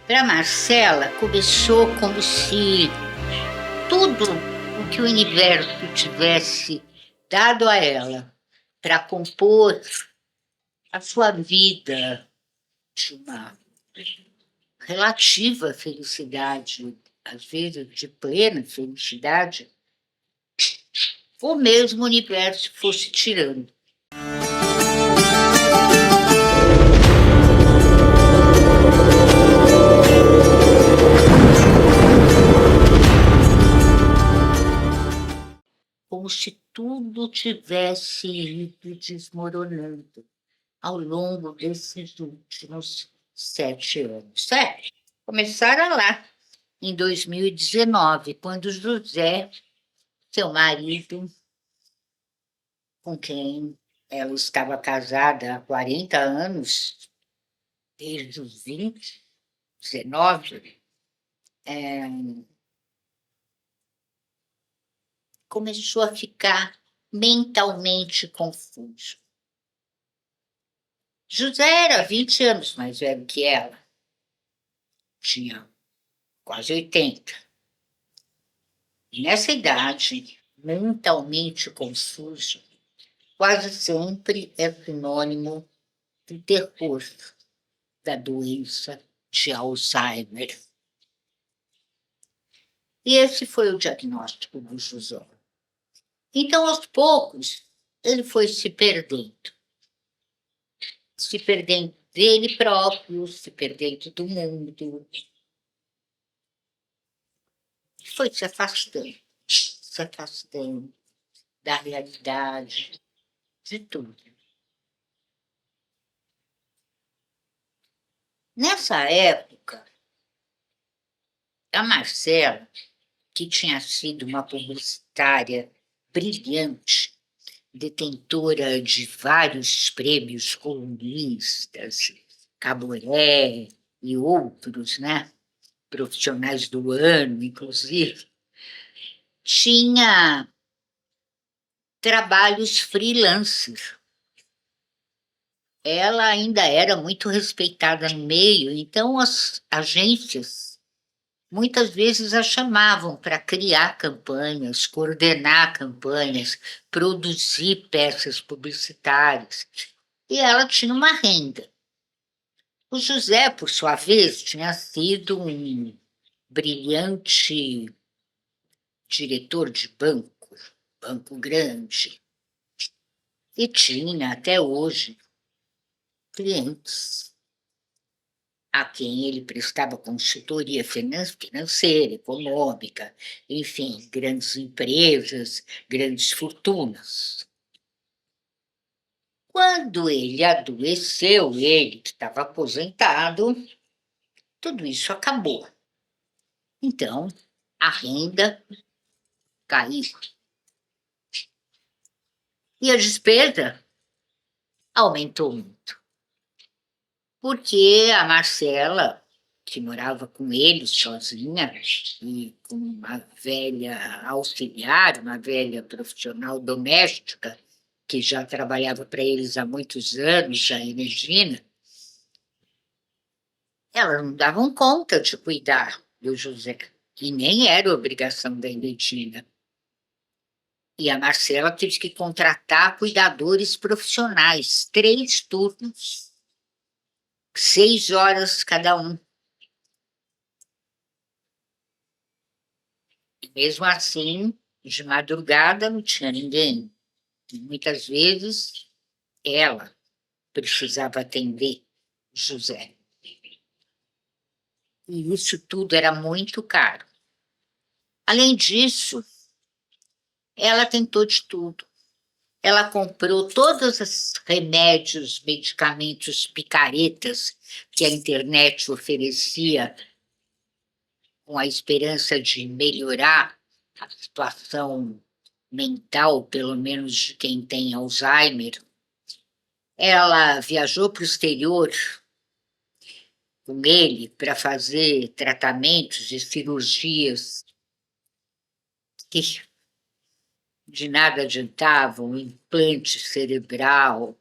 Para Marcela, começou como se tudo o que o universo tivesse dado a ela para compor a sua vida de uma relativa felicidade, às vezes de plena felicidade, o mesmo universo fosse tirando. Como se tudo tivesse ido desmoronando ao longo desses últimos 7 anos. Começaram lá, em 2019, quando José, seu marido, com quem ela estava casada há 40 anos, desde os 20, 19, começou a ficar mentalmente confuso. José era 20 anos mais velho que ela, tinha quase 80. E nessa idade, mentalmente confuso, quase sempre é sinônimo de terror da doença de Alzheimer. E esse foi o diagnóstico do José. Então, aos poucos, ele foi se perdendo dele próprio, se perdendo do mundo. Foi se afastando da realidade, de tudo. Nessa época, a Marcela, que tinha sido uma publicitária brilhante, detentora de vários prêmios colunistas, Caboré e outros, né? Profissionais do ano, inclusive, tinha trabalhos freelancer. Ela ainda era muito respeitada no meio, então as agências muitas vezes a chamavam para criar campanhas, coordenar campanhas, produzir peças publicitárias. E ela tinha uma renda. O José, por sua vez, tinha sido um brilhante diretor de banco grande, e tinha até hoje clientes a quem ele prestava consultoria financeira, econômica, enfim, grandes empresas, grandes fortunas. Quando ele adoeceu, ele que estava aposentado, tudo isso acabou. Então, a renda caiu. E a despesa aumentou muito. Porque a Marcela, que morava com ele sozinha, e com uma velha auxiliar, uma velha profissional doméstica, que já trabalhava para eles há muitos anos, a Regina, elas não davam conta de cuidar do José, e nem era obrigação da Regina. E a Marcela teve que contratar cuidadores profissionais, 3 turnos, 6 horas cada um. E mesmo assim, de madrugada não tinha ninguém. E muitas vezes ela precisava atender José. E isso tudo era muito caro. Além disso, ela tentou de tudo. Ela comprou todos os remédios, medicamentos, picaretas que a internet oferecia com a esperança de melhorar a situação mental, pelo menos de quem tem Alzheimer. Ela viajou para o exterior com ele para fazer tratamentos e cirurgias que de nada adiantavam, um implante cerebral,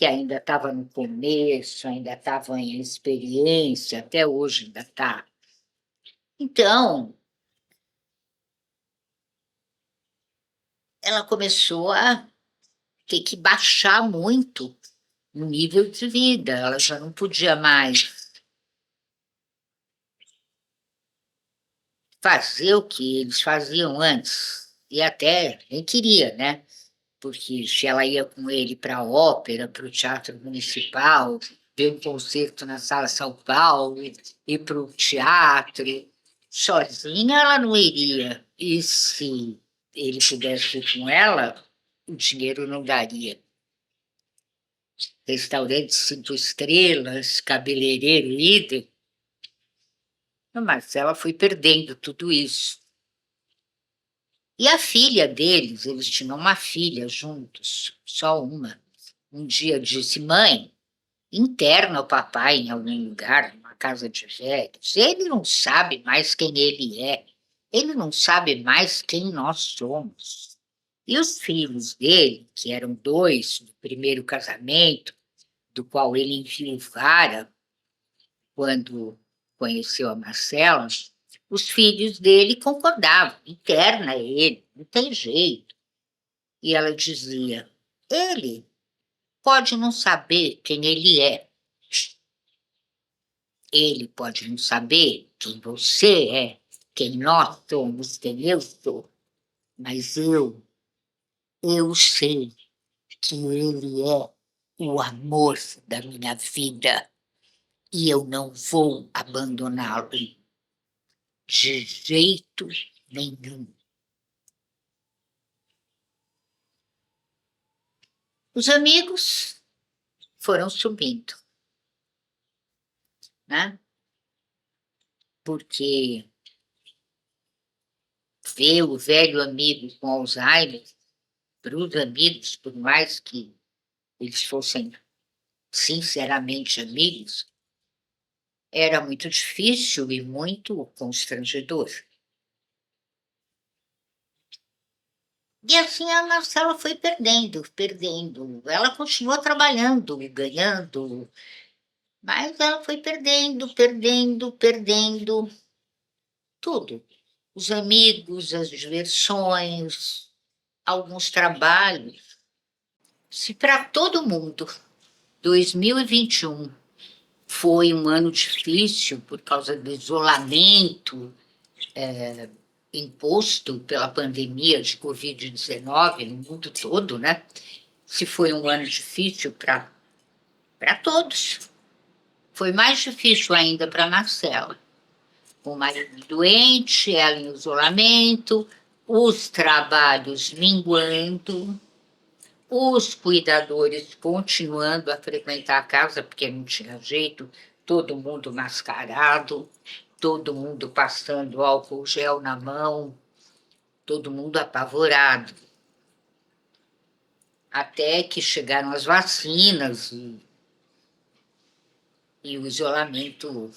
que ainda estava no começo, ainda estava em experiência, até hoje ainda está. Então, ela começou a ter que baixar muito o nível de vida, ela já não podia mais fazer o que eles faziam antes, e até nem queria, né, porque se ela ia com ele para a ópera, para o Teatro Municipal, ver um concerto na Sala São Paulo, ir para o teatro, sozinha ela não iria. E se ele pudesse ir com ela, o dinheiro não daria. Restaurante 5 estrelas, cabeleireiro líder. A Marcela foi perdendo tudo isso. E a filha deles, eles tinham uma filha juntos, só uma. Um dia disse: mãe, interna o papai em algum lugar, numa casa de velhos. Ele não sabe mais quem ele é. Ele não sabe mais quem nós somos. E os filhos dele, que eram 2 do primeiro casamento, do qual ele enviuvara quando conheceu a Marcela, os filhos dele concordavam, interna ele, não tem jeito. E ela dizia: ele pode não saber quem ele é. Ele pode não saber quem você é, quem nós somos, quem eu sou. Mas eu sei que ele é o amor da minha vida e eu não vou abandoná-lo de jeito nenhum. Os amigos foram subindo, né? Porque ver o velho amigo com Alzheimer, para os amigos, por mais que eles fossem sinceramente amigos, era muito difícil e muito constrangedor. E assim a Marcela foi perdendo, perdendo. Ela continuou trabalhando e ganhando, mas ela foi perdendo, perdendo, perdendo tudo. Os amigos, as diversões, alguns trabalhos. Se para todo mundo 2021 foi um ano difícil por causa do isolamento imposto pela pandemia de Covid-19 no mundo todo, né? Se foi um ano difícil para todos, foi mais difícil ainda para Marcela. O marido doente, ela em isolamento, os trabalhos minguando, os cuidadores continuando a frequentar a casa, porque não tinha jeito, todo mundo mascarado, todo mundo passando álcool gel na mão, todo mundo apavorado. Até que chegaram as vacinas e o isolamento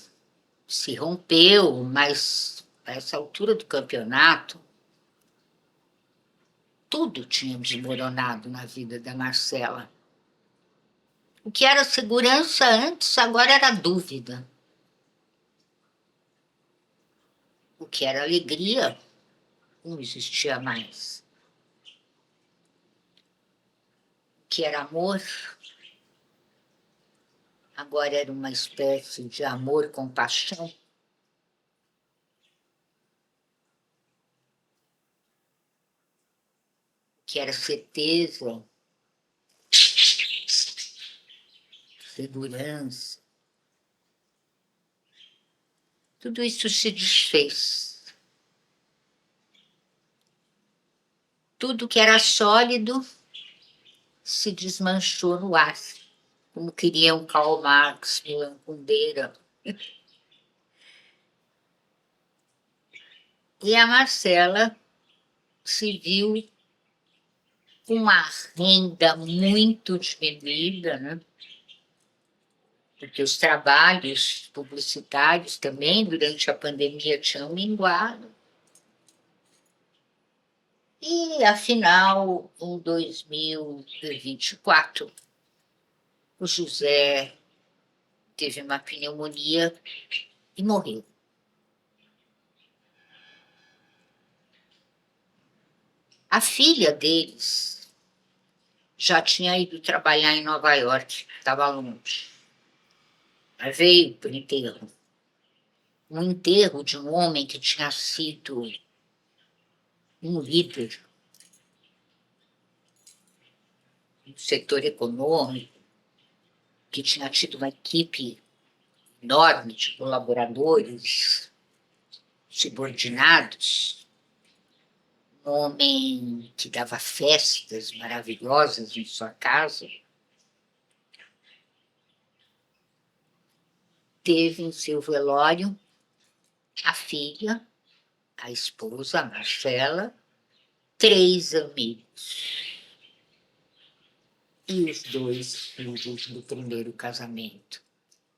se rompeu, mas a essa altura do campeonato, tudo tinha desmoronado na vida da Marcela. O que era segurança antes, agora era dúvida. O que era alegria, não existia mais. O que era amor, agora era uma espécie de amor com paixão. O que era certeza, segurança. Tudo isso se desfez. Tudo que era sólido se desmanchou no ar, como queriam Karl Marx, Milan Kundera. E a Marcela se viu com uma renda muito diminuída, né? Porque os trabalhos publicitários também, durante a pandemia, tinham minguado. E, afinal, em 2024, o José teve uma pneumonia e morreu. A filha deles já tinha ido trabalhar em Nova York, estava longe. Ela veio para o enterro. Um enterro de um homem que tinha sido um líder no setor econômico, que tinha tido uma equipe enorme de colaboradores subordinados, um homem que dava festas maravilhosas em sua casa, teve em seu velório a filha, a esposa, a Marcela, 3 amigos. E os 2 filhos do primeiro casamento.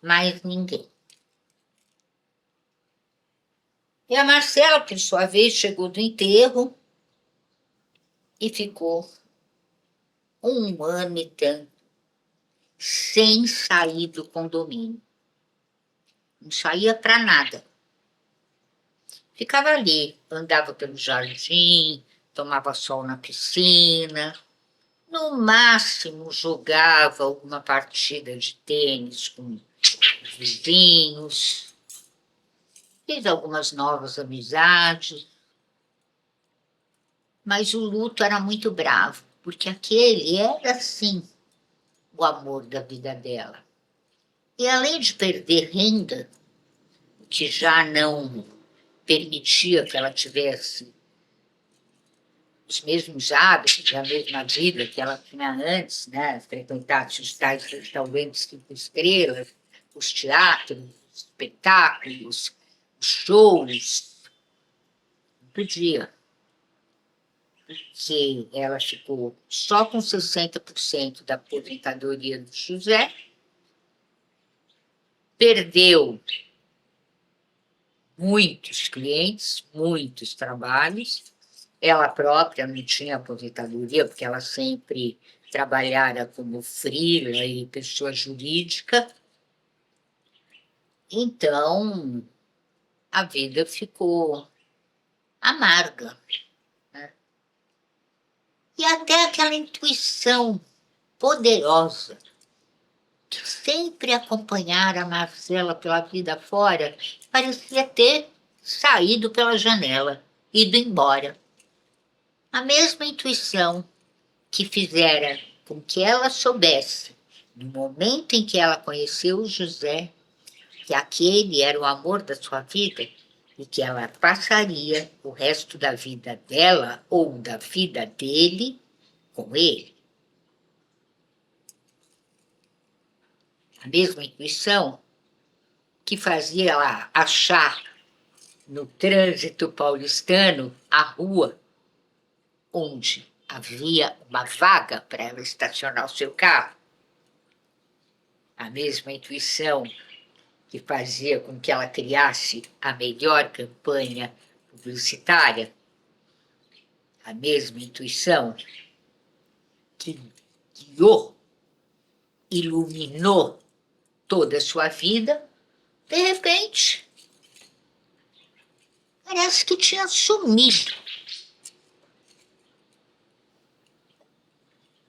Mais ninguém. E a Marcela, por sua vez, chegou do enterro e ficou 1 ano e tanto sem sair do condomínio. Não saía para nada. Ficava ali, andava pelo jardim, tomava sol na piscina, no máximo jogava alguma partida de tênis com os vizinhos, fez algumas novas amizades, mas o luto era muito bravo, porque aquele era, sim, o amor da vida dela. E além de perder renda, que já não permitia que ela tivesse os mesmos hábitos, a mesma vida que ela tinha antes, né? Frequentar os tais restaurantes 5 estrelas, os teatros, os espetáculos, os shows. Não podia. Porque ela ficou só com 60% da aposentadoria do José, perdeu muitos clientes, muitos trabalhos. Ela própria não tinha aposentadoria, porque ela sempre trabalhara como freela e pessoa jurídica. Então, a vida ficou amarga, né? E até aquela intuição poderosa que sempre acompanhara a Marcela pela vida fora parecia ter saído pela janela, ido embora. A mesma intuição que fizera com que ela soubesse, no momento em que ela conheceu o José, que aquele era o amor da sua vida e que ela passaria o resto da vida dela ou da vida dele com ele. A mesma intuição que fazia ela achar no trânsito paulistano a rua onde havia uma vaga para ela estacionar o seu carro. A mesma intuição que fazia com que ela criasse a melhor campanha publicitária, a mesma intuição que guiou, iluminou toda a sua vida, de repente, parece que tinha sumido.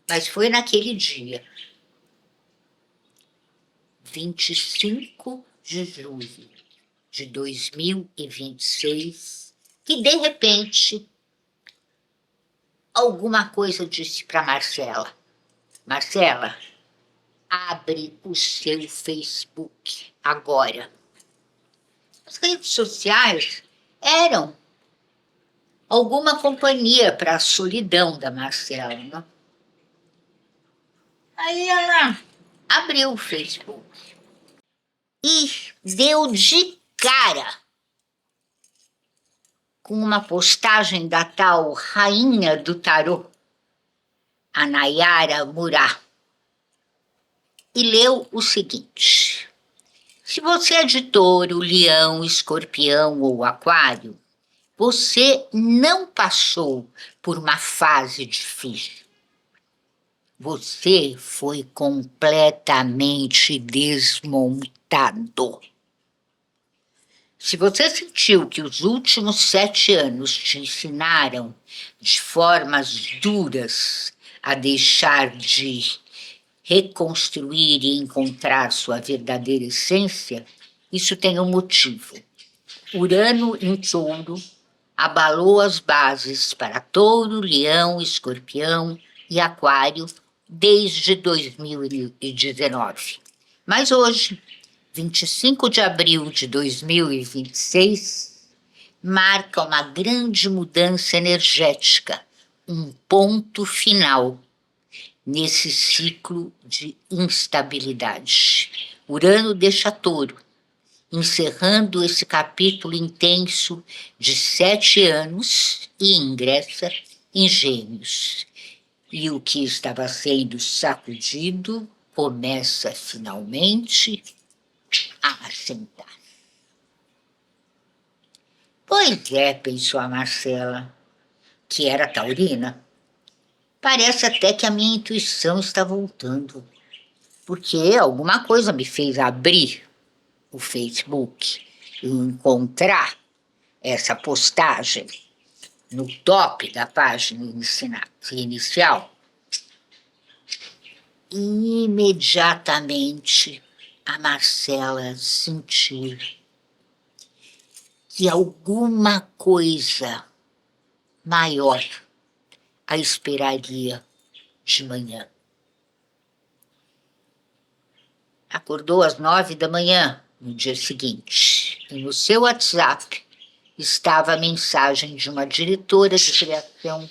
Mas foi naquele dia, 25 de julho de 2026, que de repente alguma coisa disse para Marcela: Marcela, abre o seu Facebook agora. As redes sociais eram alguma companhia para a solidão da Marcela, né? Aí ela abriu o Facebook e deu de cara com uma postagem da tal rainha do tarô, a Nayara Murá, e leu o seguinte: se você é de touro, leão, escorpião ou aquário, você não passou por uma fase difícil. Você foi completamente desmontado. Se você sentiu que os últimos 7 anos te ensinaram de formas duras a deixar de reconstruir e encontrar sua verdadeira essência, isso tem um motivo. Urano em Touro abalou as bases para Touro, Leão, Escorpião e Aquário desde 2019. Mas hoje, 25 de abril de 2026, marca uma grande mudança energética, um ponto final nesse ciclo de instabilidade. Urano deixa Touro, encerrando esse capítulo intenso de 7 anos e ingressa em Gêmeos. E o que estava sendo sacudido começa finalmente a assentar. Pois é, pensou a Marcela, que era taurina. Parece até que a minha intuição está voltando, porque alguma coisa me fez abrir o Facebook e encontrar essa postagem no top da página inicial. E imediatamente a Marcela sentiu que alguma coisa maior a esperaria de manhã. Acordou às 9 da manhã, no dia seguinte, e no seu WhatsApp estava a mensagem de uma diretora de criação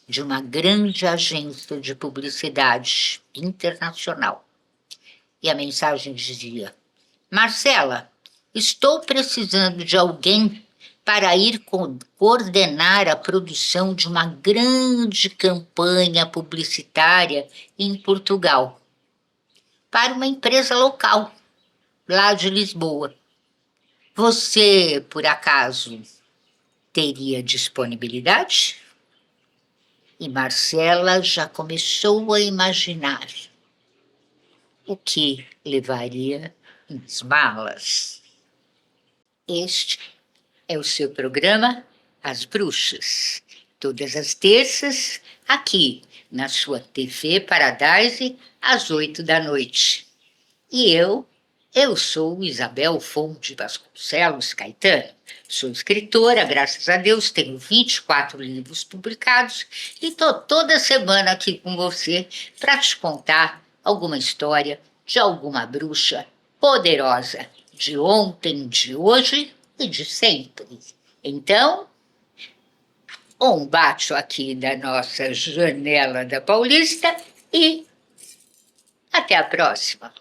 de uma grande agência de publicidade internacional. E a mensagem dizia: Marcela, estou precisando de alguém para ir coordenar a produção de uma grande campanha publicitária em Portugal, para uma empresa local, lá de Lisboa. Você, por acaso, teria disponibilidade? E Marcela já começou a imaginar o que levaria nas malas. Este é o seu programa As Bruxas, todas as terças, aqui na sua TV Paradise, às 8 da noite. E eu sou Isabel Fonte Vasconcelos Caetano. Sou escritora, graças a Deus, tenho 24 livros publicados e estou toda semana aqui com você para te contar alguma história de alguma bruxa poderosa de ontem, de hoje e de sempre. Então, um bate aqui da nossa janela da Paulista e até a próxima.